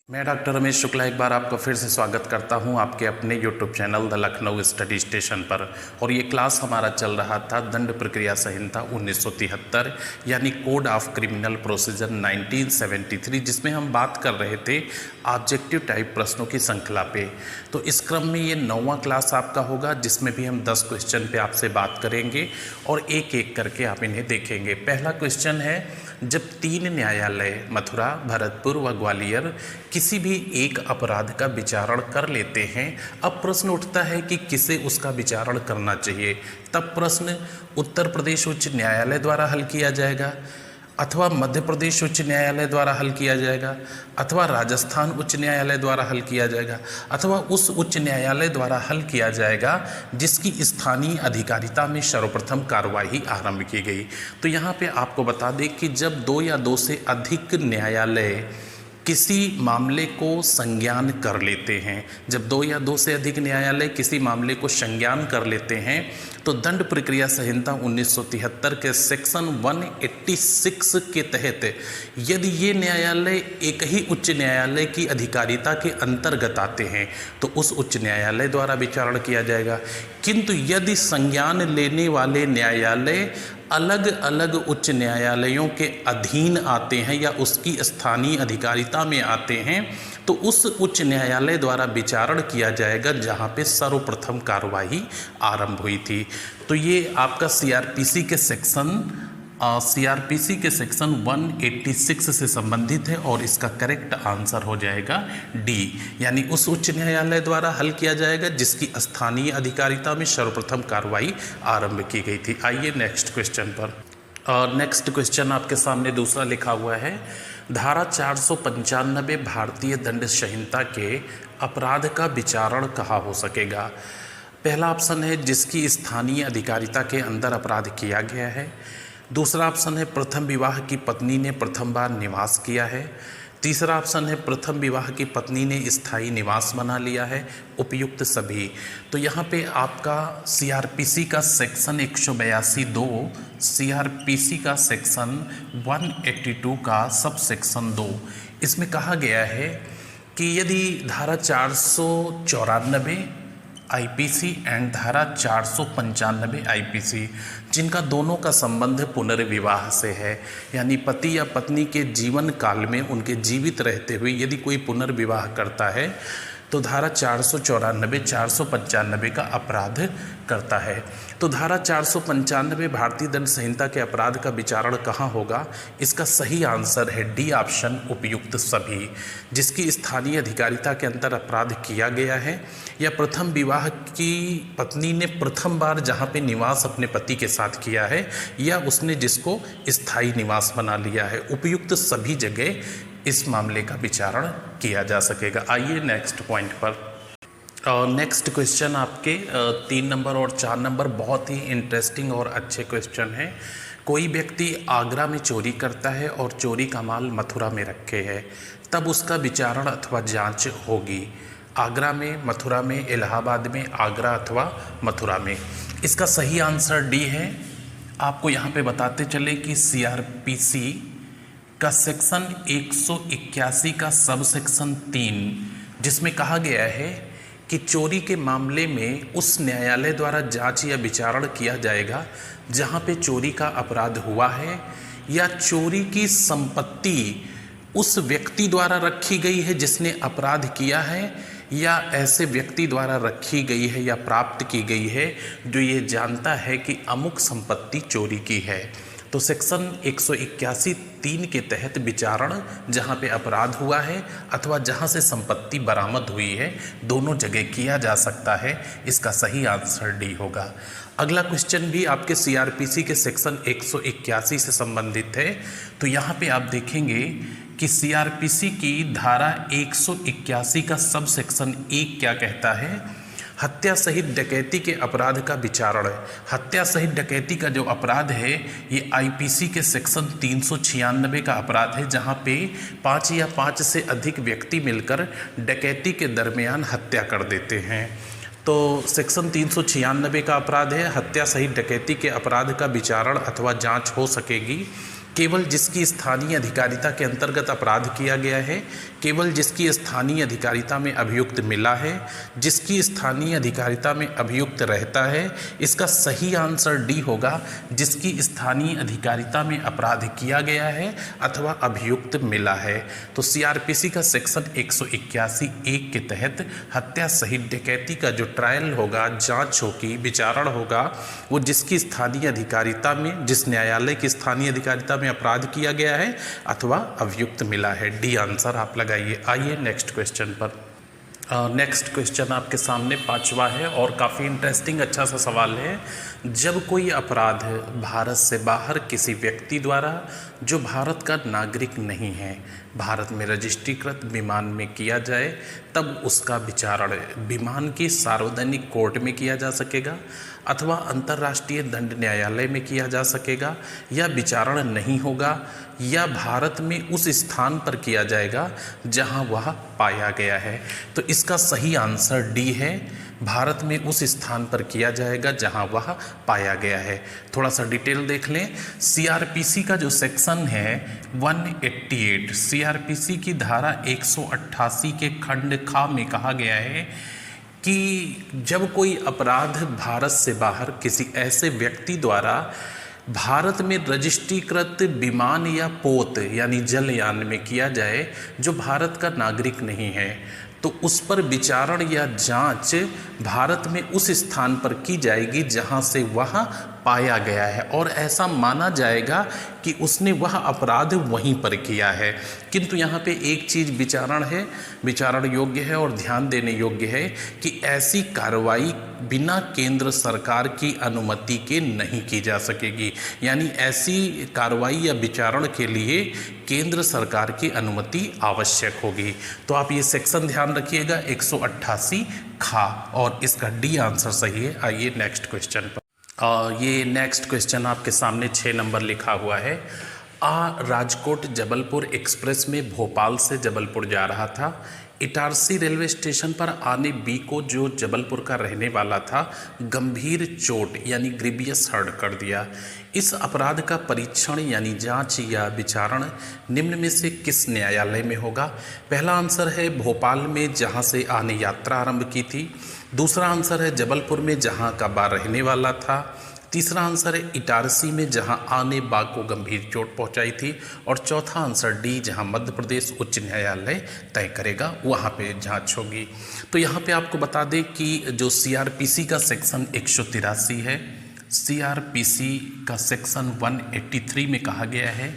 मैं डॉक्टर रमेश शुक्ला एक बार आपका फिर से स्वागत करता हूं आपके अपने YouTube channel the Lucknow study station पर। और ये क्लास हमारा चल रहा था दंड प्रक्रिया संहिता 1973 यानी कोड ऑफ क्रिमिनल प्रोसीजर 1973, जिसमें हम बात कर रहे थे ऑब्जेक्टिव टाइप प्रश्नों की श्रृंखला पे। तो इस क्रम में ये 9वां क्लास आपका होगा, जिसमें भी हम 10 क्वेश्चन पे आपसे बात करेंगे और एक एक करके आप इन्हें देखेंगे। पहला क्वेश्चन है, जब 3 न्यायालय मथुरा, भरतपुर व ग्वालियर किसी भी एक अपराध का विचारण कर लेते हैं, अब प्रश्न उठता है कि किसे उसका विचारण करना चाहिए। तब प्रश्न उत्तर प्रदेश उच्च न्यायालय द्वारा हल किया जाएगा, अथवा मध्य प्रदेश उच्च न्यायालय द्वारा हल किया जाएगा, अथवा राजस्थान उच्च न्यायालय द्वारा हल किया जाएगा, अथवा उस उच्च न्यायालय द्वारा हल किया जाएगा जिसकी स्थानीय अधिकारिता में सर्वप्रथम कार्यवाही आरंभ की गई। तो यहाँ पे आपको बता दें कि जब 2 या 2 से अधिक न्यायालय किसी मामले को संज्ञान कर लेते हैं, जब 2 या 2 से अधिक न्यायालय किसी मामले को संज्ञान कर लेते हैं, तो दंड प्रक्रिया संहिता 1973 के सेक्शन 186 के तहत यदि ये न्यायालय एक ही उच्च न्यायालय की अधिकारिता के अंतर्गत आते हैं तो उस उच्च न्यायालय द्वारा विचारण किया जाएगा। किंतु यदि संज्ञान लेने वाले न्यायालय अलग अलग उच्च न्यायालयों के अधीन आते हैं या उसकी स्थानीय अधिकारिता में आते हैं, तो उस उच्च न्यायालय द्वारा विचारण किया जाएगा जहां पे सर्वप्रथम कार्यवाही आरंभ हुई थी। तो ये आपका सीआरपीसी के सेक्शन 186 से संबंधित है और इसका करेक्ट आंसर हो जाएगा डी, यानी उस उच्च न्यायालय द्वारा हल किया जाएगा जिसकी स्थानीय अधिकारिता में सर्वप्रथम कार्रवाई आरंभ की गई थी। आइए नेक्स्ट क्वेश्चन पर। और नेक्स्ट क्वेश्चन आपके सामने दूसरा लिखा हुआ है, धारा 495 भारतीय दंड संहिता के अपराध का विचारण कहाँ हो सकेगा। पहला ऑप्शन है जिसकी स्थानीय अधिकारिता के अंदर अपराध किया गया है। दूसरा ऑप्शन है प्रथम विवाह की पत्नी ने प्रथम बार निवास किया है। तीसरा ऑप्शन है प्रथम विवाह की पत्नी ने स्थायी निवास बना लिया है। उपयुक्त सभी। तो यहाँ पे आपका सीआरपीसी का सेक्शन 182, सीआरपीसी का सेक्शन 182 का सब सेक्शन 2, इसमें कहा गया है कि यदि धारा 494 आईपीसी एंड धारा 495 आईपीसी, जिनका दोनों का संबंध पुनर्विवाह से है, यानी पति या पत्नी के जीवन काल में उनके जीवित रहते हुए यदि कोई पुनर्विवाह करता है तो धारा 494 495 का अपराध करता है। तो धारा 495 भारतीय दंड संहिता के अपराध का विचारण कहाँ होगा, इसका सही आंसर है डी ऑप्शन, उपयुक्त सभी। जिसकी स्थानीय अधिकारिता के अंतर अपराध किया गया है या प्रथम विवाह की पत्नी ने प्रथम बार जहाँ पे निवास अपने पति के साथ किया है या उसने जिसको स्थायी निवास बना लिया है, उपयुक्त सभी जगह इस मामले का विचारण किया जा सकेगा। आइए नेक्स्ट पॉइंट पर। और नेक्स्ट क्वेश्चन आपके 3 नंबर और 4 नंबर बहुत ही इंटरेस्टिंग और अच्छे क्वेश्चन हैं। कोई व्यक्ति आगरा में चोरी करता है और चोरी का माल मथुरा में रखे है, तब उसका विचारण अथवा जांच होगी आगरा में, मथुरा में, इलाहाबाद में, आगरा अथवा मथुरा में। इसका सही आंसर डी है। आपको यहाँ पे बताते चले कि सीआरपीसी का सेक्शन 181 का सब सेक्शन 3, जिसमें कहा गया है कि चोरी के मामले में उस न्यायालय द्वारा जांच या विचारण किया जाएगा जहां पे चोरी का अपराध हुआ है या चोरी की संपत्ति उस व्यक्ति द्वारा रखी गई है जिसने अपराध किया है या ऐसे व्यक्ति द्वारा रखी गई है या प्राप्त की गई है जो ये जानता है कि अमुक संपत्ति चोरी की है। तो सेक्शन 181(3) के तहत विचारण जहां पे अपराध हुआ है अथवा जहां से संपत्ति बरामद हुई है, दोनों जगह किया जा सकता है। इसका सही आंसर डी होगा। अगला क्वेश्चन भी आपके सीआरपीसी के सेक्शन 181 से संबंधित है। तो यहाँ पे आप देखेंगे कि सीआरपीसी की धारा 181 का सब सेक्शन 1 क्या कहता है, हत्या सहित डकैती के अपराध का विचारण है। हत्या सहित डकैती का जो अपराध है ये आईपीसी के सेक्शन 396 का अपराध है, जहां पे 5 या 5 से अधिक व्यक्ति मिलकर डकैती के दरमियान हत्या कर देते हैं। तो सेक्शन 396 का अपराध है, हत्या सहित डकैती के अपराध का विचारण अथवा जांच हो सकेगी केवल जिसकी स्थानीय अधिकारिता के अंतर्गत अपराध किया गया है, केवल जिसकी स्थानीय अधिकारिता में अभियुक्त मिला है, जिसकी स्थानीय अधिकारिता में अभियुक्त रहता है। इसका सही आंसर डी होगा, जिसकी स्थानीय अधिकारिता में अपराध किया गया है अथवा अभियुक्त मिला है। तो सीआरपीसी का सेक्शन 181(1) के तहत हत्या सहित डकैती का जो ट्रायल होगा, जांच होगी, विचारण होगा, वो जिसकी स्थानीय अधिकारिता में, जिस न्यायालय की स्थानीय अधिकारिता में अपराध किया गया है अथवा अभियुक्त मिला है। डी आंसर आप लगाइए। आइए नेक्स्ट क्वेश्चन पर। नेक्स्ट क्वेश्चन आपके सामने 5वां है और काफ़ी इंटरेस्टिंग अच्छा सा सवाल है। जब कोई अपराध भारत से बाहर किसी व्यक्ति द्वारा जो भारत का नागरिक नहीं है, भारत में रजिस्ट्रीकृत विमान में किया जाए, तब उसका विचारण विमान की सार्वजनिक कोर्ट में किया जा सकेगा अथवा अंतर्राष्ट्रीय दंड न्यायालय में किया जा सकेगा, या विचारण नहीं होगा, या भारत में उस स्थान पर किया जाएगा जहां वह पाया गया है। तो इसका सही आंसर डी है, भारत में उस स्थान पर किया जाएगा जहां वह पाया गया है। थोड़ा सा डिटेल देख लें। सीआरपीसी का जो सेक्शन है 188, सीआरपीसी की धारा 188 के खंड ख में कहा गया है कि जब कोई अपराध भारत से बाहर किसी ऐसे व्यक्ति द्वारा भारत में रजिस्ट्रीकृत विमान या पोत यानी जलयान में किया जाए जो भारत का नागरिक नहीं है, तो उस पर विचारण या जांच भारत में उस स्थान पर की जाएगी जहां से वह पाया गया है, और ऐसा माना जाएगा कि उसने वह अपराध वहीं पर किया है। किंतु यहाँ पे एक चीज़ विचारण योग्य है और ध्यान देने योग्य है कि ऐसी कार्रवाई बिना केंद्र सरकार की अनुमति के नहीं की जा सकेगी। यानी ऐसी कार्रवाई या विचारण के लिए केंद्र सरकार की अनुमति आवश्यक होगी। तो आप ये सेक्शन ध्यान रखिएगा 188 खा, और इसका डी आंसर सही है। आइए नेक्स्ट क्वेश्चन पर। ये नेक्स्ट क्वेश्चन आपके सामने 6 नंबर लिखा हुआ है। राजकोट जबलपुर एक्सप्रेस में भोपाल से जबलपुर जा रहा था। इटारसी रेलवे स्टेशन पर आने बी को, जो जबलपुर का रहने वाला था, गंभीर चोट यानी ग्रीवियस हर्ट कर दिया। इस अपराध का परीक्षण यानी जांच या विचारण निम्न में से किस न्यायालय में होगा? पहला आंसर है भोपाल में, जहां से आने यात्रा आरंभ की थी। दूसरा आंसर है जबलपुर में, जहां का बा रहने वाला था। तीसरा आंसर है इटारसी में, जहां आने बा को गंभीर चोट पहुंचाई थी। और चौथा आंसर डी, जहां मध्य प्रदेश उच्च न्यायालय तय करेगा, वहां पे जांच होगी। तो यहां पे आपको बता दें कि जो सीआरपीसी का सेक्शन 183 है, सीआरपीसी का सेक्शन 183 में कहा गया है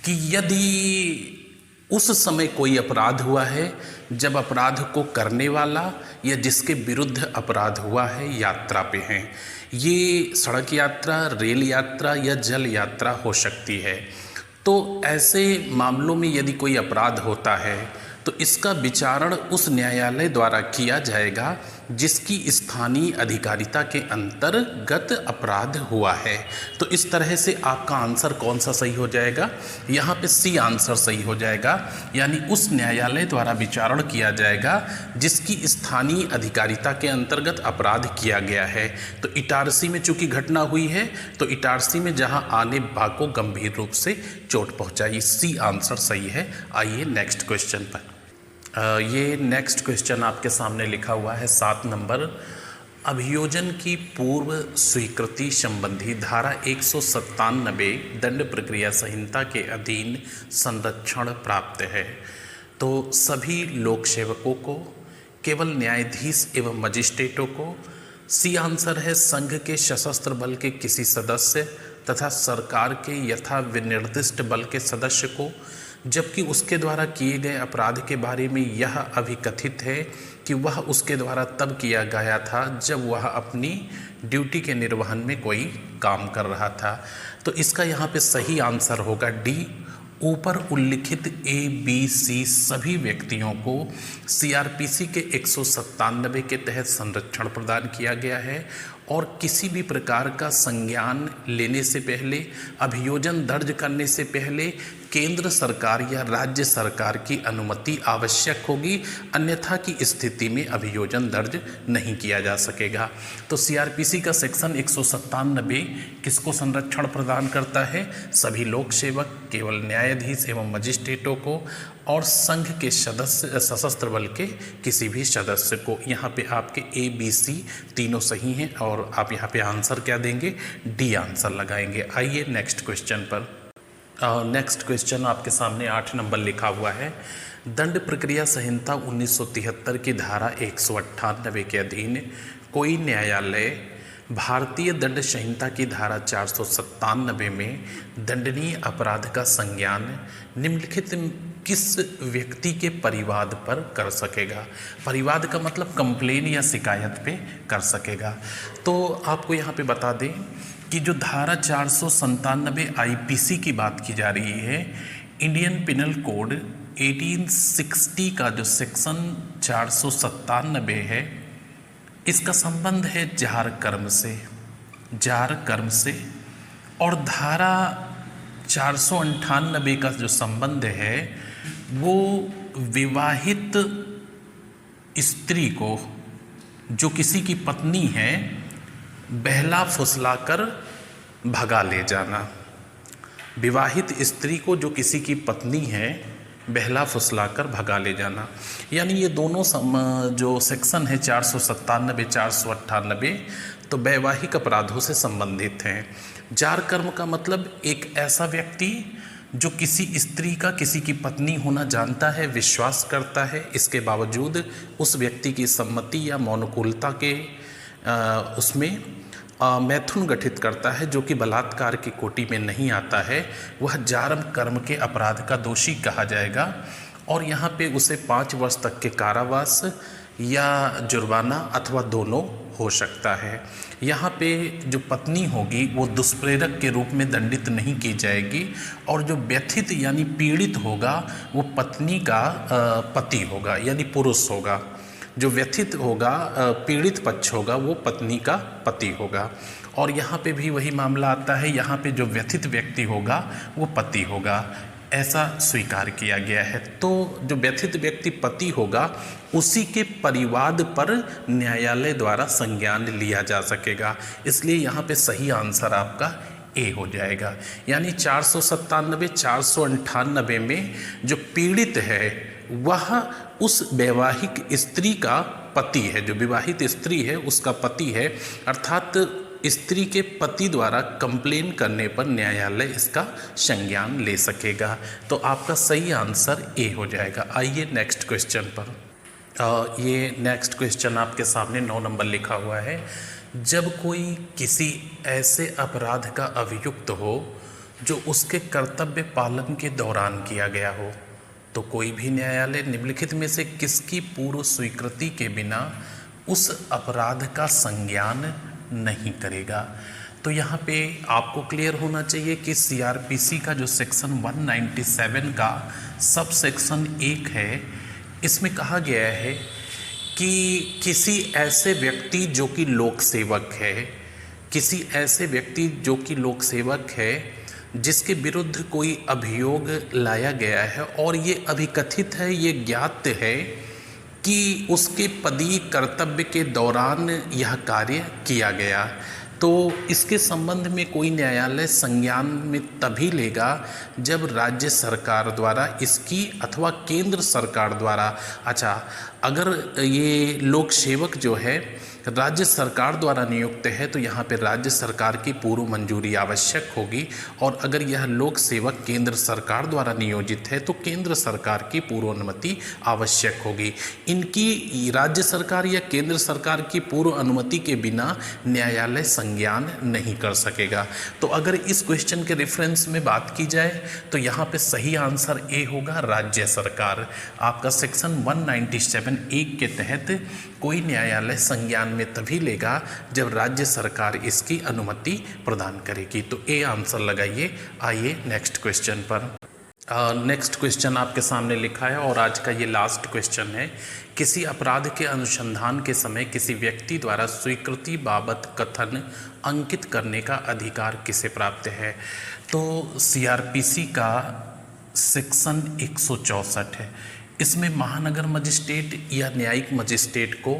कि यदि उस समय कोई अपराध हुआ है जब अपराध को करने वाला या जिसके विरुद्ध अपराध हुआ है यात्रा पे हैं, ये सड़क यात्रा, रेल यात्रा या जल यात्रा हो सकती है, तो ऐसे मामलों में यदि कोई अपराध होता है तो इसका विचारण उस न्यायालय द्वारा किया जाएगा जिसकी स्थानीय अधिकारिता के अंतर्गत अपराध हुआ है। तो इस तरह से आपका आंसर कौन सा सही हो जाएगा? यहाँ पे सी आंसर सही हो जाएगा, यानी उस न्यायालय द्वारा विचारण किया जाएगा जिसकी स्थानीय अधिकारिता के अंतर्गत अपराध किया गया है। तो इटारसी में चूंकि घटना हुई है, तो इटारसी में जहाँ आने बा को गंभीर रूप से चोट पहुँचाई, सी आंसर सही है। आइए नेक्स्ट क्वेश्चन पर। ये नेक्स्ट क्वेश्चन आपके सामने लिखा हुआ है 7 नंबर। अभियोजन की पूर्व स्वीकृति संबंधी धारा 197 दंड प्रक्रिया संहिता के अधीन संरक्षण प्राप्त है। तो सभी लोक सेवकों को, केवल न्यायाधीश एवं मजिस्ट्रेटों को, सी आंसर है संघ के सशस्त्र बल के किसी सदस्य तथा सरकार के यथा विनिर्दिष्ट बल के सदस्य को, जबकि उसके द्वारा किए गए अपराध के बारे में यह अभिकथित है कि वह उसके द्वारा तब किया गया था जब वह अपनी ड्यूटी के निर्वहन में कोई काम कर रहा था। तो इसका यहाँ पे सही आंसर होगा डी। ऊपर उल्लिखित ए, बी, सी सभी व्यक्तियों को सीआरपीसी के 197 के तहत संरक्षण प्रदान किया गया है, और किसी भी प्रकार का संज्ञान लेने से पहले, अभियोजन दर्ज करने से पहले केंद्र सरकार या राज्य सरकार की अनुमति आवश्यक होगी, अन्यथा की स्थिति में अभियोजन दर्ज नहीं किया जा सकेगा। तो सीआरपीसी का सेक्शन 197 किसको संरक्षण प्रदान करता है? सभी लोक सेवक, केवल न्यायाधीश एवं मजिस्ट्रेटों को और संघ के सदस्य, सशस्त्र बल के किसी भी सदस्य को। यहाँ पे आपके ए बी सी तीनों सही हैं और आप यहाँ पे आंसर क्या देंगे? डी आंसर लगाएंगे। आइए नेक्स्ट क्वेश्चन पर। नेक्स्ट क्वेश्चन आपके सामने 8 नंबर लिखा हुआ है। दंड प्रक्रिया संहिता 1973 की धारा 198 के अधीन कोई न्यायालय भारतीय दंड संहिता की धारा 497 में दंडनीय अपराध का संज्ञान निम्नलिखित किस व्यक्ति के परिवाद पर कर सकेगा? परिवाद का मतलब कंप्लेन या शिकायत पे कर सकेगा। तो आपको यहाँ पे बता दें कि जो धारा 497 आईपीसी की बात की जा रही है, इंडियन पिनल कोड 1860 का जो सेक्शन 497 है, इसका संबंध है जार कर्म से, और धारा 498 का जो संबंध है वो विवाहित स्त्री को, जो किसी की पत्नी है, बहला फुसलाकर भगा ले जाना। विवाहित स्त्री को जो किसी की पत्नी है बहला फुसलाकर भगा ले जाना, यानी ये दोनों जो सेक्शन है 497 498 तो वैवाहिक अपराधों से संबंधित हैं। जार कर्म का मतलब एक ऐसा व्यक्ति जो किसी स्त्री का किसी की पत्नी होना जानता है, विश्वास करता है, इसके बावजूद उस व्यक्ति की सम्मति या मौनकुलता के उसमें मैथुन गठित करता है, जो कि बलात्कार की कोटि में नहीं आता है, वह जारम कर्म के अपराध का दोषी कहा जाएगा। और यहाँ पे उसे 5 वर्ष तक के कारावास या जुर्माना अथवा दोनों हो सकता है। यहाँ पे जो पत्नी होगी वो दुष्प्रेरक के रूप में दंडित नहीं की जाएगी, और जो व्यथित यानी पीड़ित होगा वो पत्नी का पति होगा यानी पुरुष होगा। जो व्यथित होगा, पीड़ित पक्ष होगा, वो पत्नी का पति होगा। और यहाँ पे भी वही मामला आता है, यहाँ पे जो व्यथित व्यक्ति होगा वो पति होगा, ऐसा स्वीकार किया गया है। तो जो व्यथित व्यक्ति पति होगा उसी के परिवाद पर न्यायालय द्वारा संज्ञान लिया जा सकेगा, इसलिए यहाँ पे सही आंसर आपका ए हो जाएगा। यानी 497 498 में जो पीड़ित है वह उस वैवाहिक स्त्री का पति है, जो विवाहित स्त्री है उसका पति है, अर्थात स्त्री के पति द्वारा कंप्लेन करने पर न्यायालय इसका संज्ञान ले सकेगा। तो आपका सही आंसर ए हो जाएगा। आइए नेक्स्ट क्वेश्चन पर। ये नेक्स्ट क्वेश्चन आपके सामने 9 नंबर लिखा हुआ है। जब कोई किसी ऐसे अपराध का अभियुक्त हो जो उसके कर्तव्य पालन के दौरान किया गया हो, तो कोई भी न्यायालय निम्नलिखित में से किसकी पूर्व स्वीकृति के बिना उस अपराध का संज्ञान नहीं करेगा? तो यहाँ पे आपको क्लियर होना चाहिए कि सीआरपीसी का जो सेक्शन 197 का सब सेक्शन 1 है, इसमें कहा गया है कि किसी ऐसे व्यक्ति जो कि लोक सेवक है, किसी ऐसे व्यक्ति जो कि लोक सेवक है जिसके विरुद्ध कोई अभियोग लाया गया है और ये अभिकथित है, ये ज्ञात है कि उसके पदीय कर्तव्य के दौरान यह कार्य किया गया, तो इसके संबंध में कोई न्यायालय संज्ञान में तभी लेगा जब राज्य सरकार द्वारा इसकी अथवा केंद्र सरकार द्वारा, अच्छा अगर ये लोक सेवक जो है राज्य सरकार द्वारा नियुक्त है तो यहाँ पे राज्य सरकार की पूर्व मंजूरी आवश्यक होगी, और अगर यह लोक सेवक केंद्र सरकार द्वारा नियोजित है तो केंद्र सरकार की पूर्व अनुमति आवश्यक होगी। इनकी राज्य सरकार या केंद्र सरकार की पूर्व अनुमति के बिना न्यायालय संज्ञान नहीं कर सकेगा। तो अगर इस क्वेश्चन के रेफरेंस में बात की जाए तो यहाँ पे सही आंसर ए होगा, राज्य सरकार। आपका सेक्शन 197(1) के तहत कोई न्यायालय संज्ञान में तभी लेगा जब राज्य सरकार इसकी अनुमति प्रदान करेगी। तो ए आंसर लगाइए। आइए नेक्स्ट क्वेश्चन पर। नेक्स्ट क्वेश्चन आपके सामने लिखा है और आज का ये लास्ट क्वेश्चन है। किसी अपराध के अनुसंधान के समय किसी व्यक्ति द्वारा स्वीकृति बाबत कथन अंकित करने का अधिकार किसे प्राप्त है? तो सीआरपीसी का सेक्शन 164 है। इसमें महानगर मजिस्ट्रेट या न्यायिक मजिस्ट्रेट को,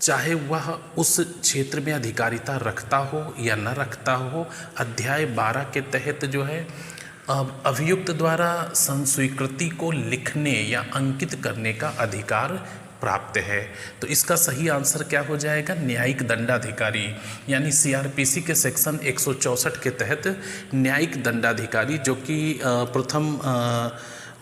चाहे वह उस क्षेत्र में अधिकारिता रखता हो या न रखता हो, अध्याय 12 के तहत जो है अभियुक्त द्वारा संस्वीकृति को लिखने या अंकित करने का अधिकार प्राप्त है। तो इसका सही आंसर क्या हो जाएगा? न्यायिक दंडाधिकारी, यानी सीआरपीसी के सेक्शन 164 के तहत न्यायिक दंडाधिकारी, जो कि प्रथम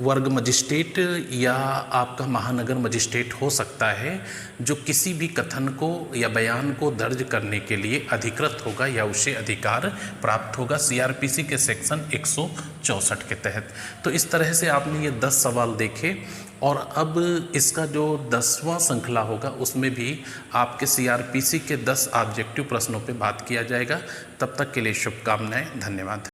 वर्ग मजिस्ट्रेट या आपका महानगर मजिस्ट्रेट हो सकता है, जो किसी भी कथन को या बयान को दर्ज करने के लिए अधिकृत होगा या उसे अधिकार प्राप्त होगा सीआरपीसी के सेक्शन 164 के तहत। तो इस तरह से आपने ये 10 सवाल देखे और अब इसका जो 10वां श्रृंखला होगा उसमें भी आपके सीआरपीसी के 10 ऑब्जेक्टिव प्रश्नों पे बात किया जाएगा। तब तक के लिए शुभकामनाएं, धन्यवाद।